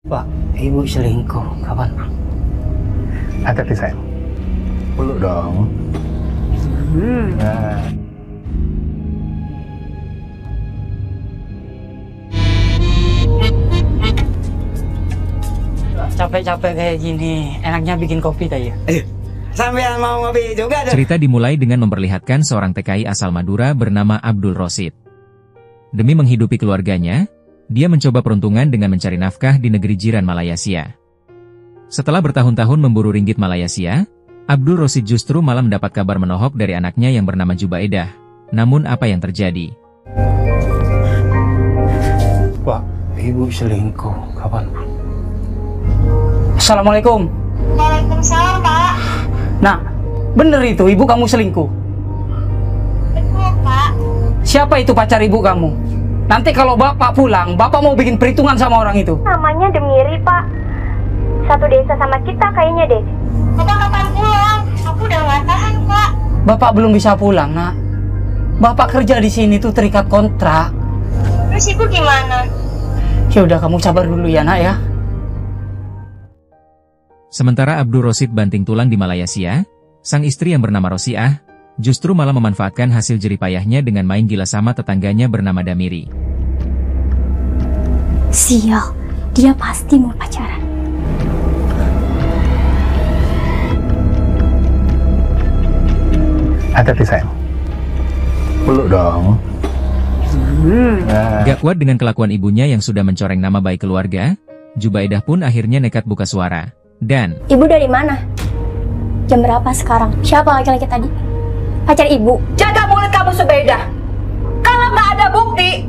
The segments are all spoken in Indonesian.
Pak, ibu selingkuh kapan? Hati-hati sayang. Peluk dong. Nah. Capek-capek kayak gini, enaknya bikin kopi tak ya? Sampean mau ngopi juga dong. Cerita dimulai dengan memperlihatkan seorang TKI asal Madura bernama Abdul Rosid. Demi menghidupi keluarganya, dia mencoba peruntungan dengan mencari nafkah di negeri jiran Malaysia. Setelah bertahun-tahun memburu ringgit Malaysia, Abdul Rosid justru malah mendapat kabar menohok dari anaknya yang bernama Jubaidah. Namun apa yang terjadi? Pak, ibu selingkuh kapan? Assalamualaikum. Waalaikumsalam, Pak. Nah, bener itu, ibu kamu selingkuh. Betul, Pak. Siapa itu pacar ibu kamu? Nanti kalau bapak pulang, bapak mau bikin perhitungan sama orang itu. Namanya Demiri, Pak. Satu desa sama kita kayaknya deh. Bapak kapan pulang? Aku udah nggak tahan, Pak. Bapak belum bisa pulang, nak. Bapak kerja di sini tuh terikat kontrak. Terus ibu gimana? Ya udah, kamu sabar dulu ya, nak ya. Sementara Abdul Rosid banting tulang di Malaysia, sang istri yang bernama Rosiah justru malah memanfaatkan hasil jeripayahnya dengan main gila sama tetangganya bernama Damiri. Sial, dia pasti mau pacaran. Hati-hati sayang. Peluk dong. Nah. Gak kuat dengan kelakuan ibunya yang sudah mencoreng nama baik keluarga, Jubaidah pun akhirnya nekat buka suara. Dan, Ibu dari mana? Jam berapa sekarang? Siapa laki-laki tadi? Pacar ibu? Jaga mulut kamu, Subaidah. Kalau nggak ada bukti,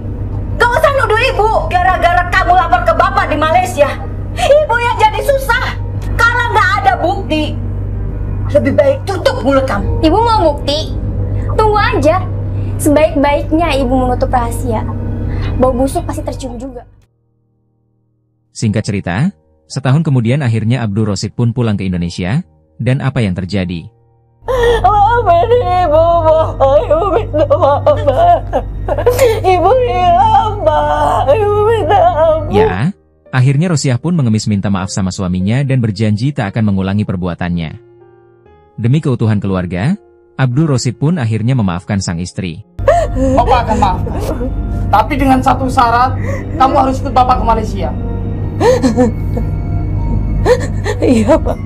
gak usah nuduh ibu. Gara-gara kamu lapor ke bapak di Malaysia, ibu yang jadi susah. Kalau nggak ada bukti, lebih baik tutup mulut kamu. Ibu mau bukti? Tunggu aja. Sebaik-baiknya ibu menutup rahasia, bau busuk pasti tercium juga. singkat cerita, setahun kemudian akhirnya Abdul Rosid pun pulang ke Indonesia, dan apa yang terjadi? Maafin ibu, ibu minta maaf, ibu hilang, ibu minta maaf. Ya, akhirnya Rosiah pun mengemis minta maaf sama suaminya dan berjanji tak akan mengulangi perbuatannya. Demi keutuhan keluarga, Abdul Rosid pun akhirnya memaafkan sang istri. Bapak akan maafkan. Tapi dengan satu syarat, kamu harus ikut bapak ke Malaysia. Iya, Pak.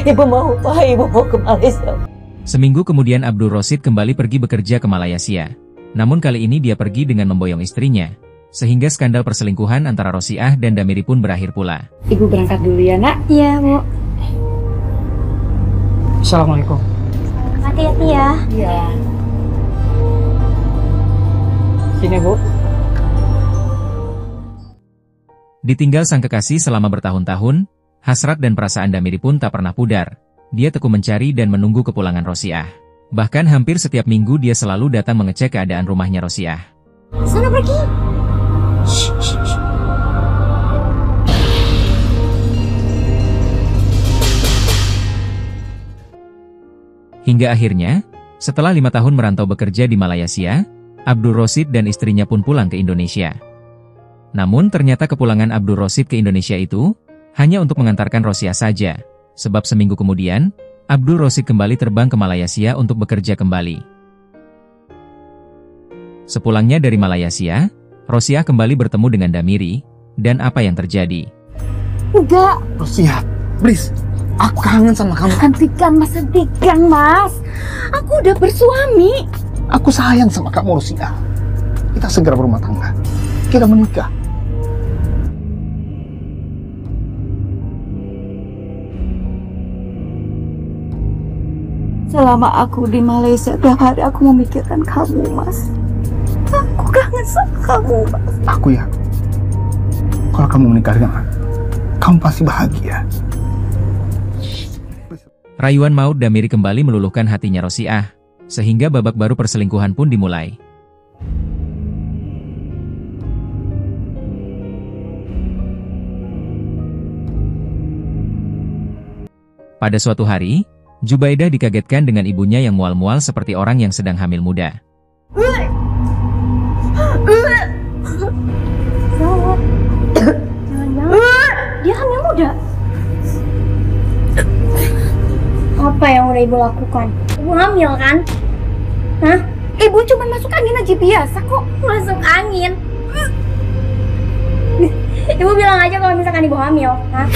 Ibu mau, Pak. Ibu mau ke Malaysia. Seminggu kemudian Abdul Rosid kembali pergi bekerja ke Malaysia. Namun kali ini dia pergi dengan memboyong istrinya, sehingga skandal perselingkuhan antara Rosiah dan Damiri pun berakhir pula. Ibu berangkat dulu ya, Nak. Iya, Bu. Assalamualaikum. Hati-hati ya. Iya. Sini, Bu. Ditinggal sang kekasih selama bertahun-tahun, hasrat dan perasaan Damiri pun tak pernah pudar. Dia tekun mencari dan menunggu kepulangan Rosiah. Bahkan hampir setiap minggu dia selalu datang mengecek keadaan rumahnya Rosiah. Sana pergi. Hingga akhirnya, setelah 5 tahun merantau bekerja di Malaysia, Abdul Rosid dan istrinya pun pulang ke Indonesia. Namun ternyata kepulangan Abdul Rosid ke Indonesia itu hanya untuk mengantarkan Rosiah saja, sebab seminggu kemudian, Abdul Rosid kembali terbang ke Malaysia untuk bekerja kembali. Sepulangnya dari Malaysia, Rosiah kembali bertemu dengan Damiri, dan apa yang terjadi? Enggak. Rosiah, please. Aku kangen sama kamu. Hentikan, Mas. Aku udah bersuami. Aku sayang sama kamu, Rosiah. Kita segera berumah tangga. Kita menikah. Selama aku di Malaysia, tiap hari aku memikirkan kamu, Mas. Aku kangen sama kamu, Mas. Aku ya. Kalau kamu menikah dengan aku, kamu pasti bahagia. Rayuan maut Damiri kembali meluluhkan hatinya Rosiah, sehingga babak baru perselingkuhan pun dimulai. Pada suatu hari, Jubaidah dikagetkan dengan ibunya yang mual-mual seperti orang yang sedang hamil muda. Jangan-jangan Dia hamil muda. Apa yang udah ibu lakukan? Ibu hamil kan? Hah? Ibu cuma masuk angin aja biasa kok. Masuk angin. Ibu bilang aja kalau misalkan ibu hamil. Hah?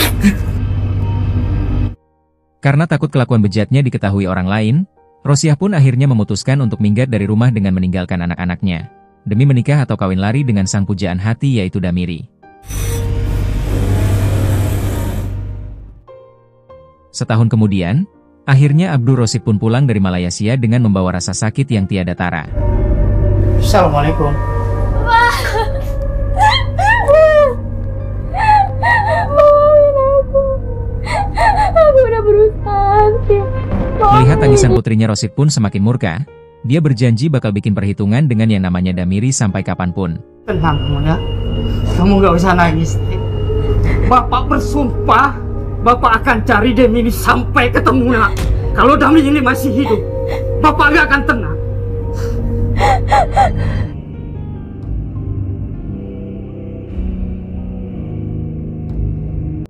Karena takut kelakuan bejatnya diketahui orang lain, Rosiah pun akhirnya memutuskan untuk minggat dari rumah dengan meninggalkan anak-anaknya, demi menikah atau kawin lari dengan sang pujaan hati yaitu Damiri. Setahun kemudian, akhirnya Abdul Rosid pun pulang dari Malaysia dengan membawa rasa sakit yang tiada tara. Assalamualaikum. Aku udah berusaha. Melihat tangisan putrinya Rosid pun semakin murka, dia berjanji bakal bikin perhitungan dengan yang namanya Damiri sampai kapanpun. Tenang kamu ya. Kamu gak usah nangis. Bapak bersumpah, Bapak akan cari Damiri sampai ketemu nak. Kalau Damiri ini masih hidup, Bapak gak akan tenang.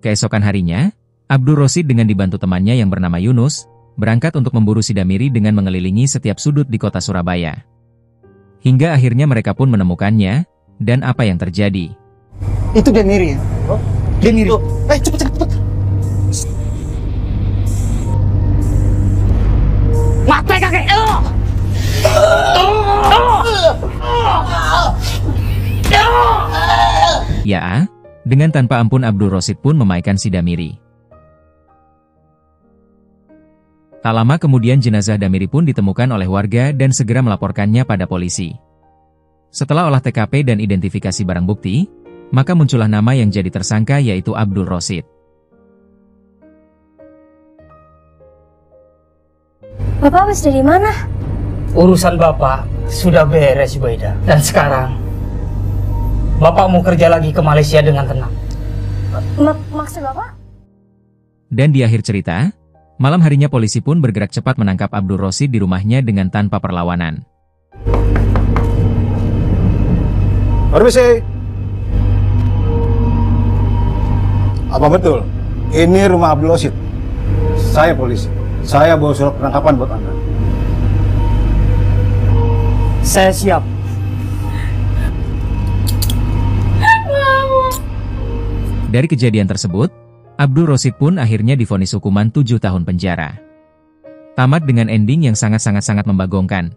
Keesokan harinya, Abdul Rosid dengan dibantu temannya yang bernama Yunus, berangkat untuk memburu si Damiri dengan mengelilingi setiap sudut di kota Surabaya. Hingga akhirnya mereka pun menemukannya, dan apa yang terjadi. Itu Damiri ya? Damiri. Cepet. Mati kakek! Ya, dengan tanpa ampun Abdul Rosid pun memaikan si Damiri. Tak lama kemudian jenazah Damiri pun ditemukan oleh warga dan segera melaporkannya pada polisi. Setelah olah TKP dan identifikasi barang bukti, maka muncullah nama yang jadi tersangka yaitu Abdul Rosid. Bapak habis dari mana? Urusan Bapak sudah beres, Baida. Dan sekarang, Bapak mau kerja lagi ke Malaysia dengan tenang. Maksud Bapak? Dan di akhir cerita, malam harinya polisi pun bergerak cepat menangkap Abdul Rosid di rumahnya dengan tanpa perlawanan. Permisi. Apa betul? Ini rumah Abdul Rosid. Saya polisi. Saya bawa surat penangkapan buat Anda. Saya siap. Dari kejadian tersebut, Abdul Rosid pun akhirnya divonis hukuman 7 tahun penjara. Tamat dengan ending yang sangat-sangat membagongkan.